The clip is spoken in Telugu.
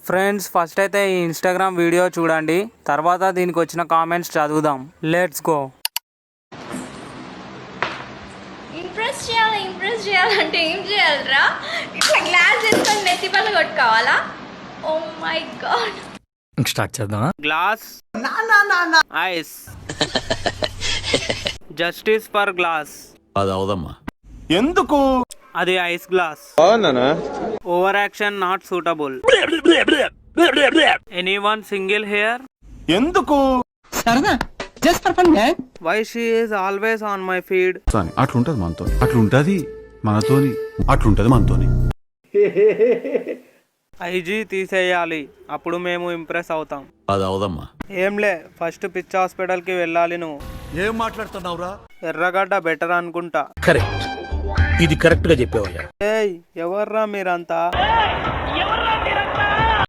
ఫ్రెండ్స్ ఫస్ట్ అయితే ఈ ఇన్స్టాగ్రామ్ వీడియో చూడండి, తర్వాత దీనికి వచ్చిన కామెంట్స్ చదువుదాం. Let's go. ఇంప్రెస్ చేయాలంటే ఏం చేయాలరా? ఇట్లా గ్లాస్ వేసుకొని నెత్తి పళ్ళు కొట్టుకోవాలా? Oh my god. స్టార్ట్ చేద్దామా? Glass is justice for glass. అది అవదమ్మా. ఎందుకు? అది is glass. Over action not suitable. Anyone single here? ఎందుకు? Why she is always on my feed. అట్లుంటది మనతో, అట్లుంటది మనతోని, అట్లుంటది మనతోని. ఐజీ తీసేయాలి, అప్పుడు మేము ఇంప్రెస్ అవుతాం. అది అవదమ్మా. ఏంలే, ఫస్ట్ పిచ్ హాస్పిటల్ కి వెళ్ళాలి. నువ్వు ఏం మాట్లాడుతున్నావురా? ఎర్రగడ్డ బెటర్ అనుకుంటా. కరెక్ట్, ఇది కరెక్ట్ గా చెప్పావయ్యా. ఏయ్ ఎవర్రా మీరంతా?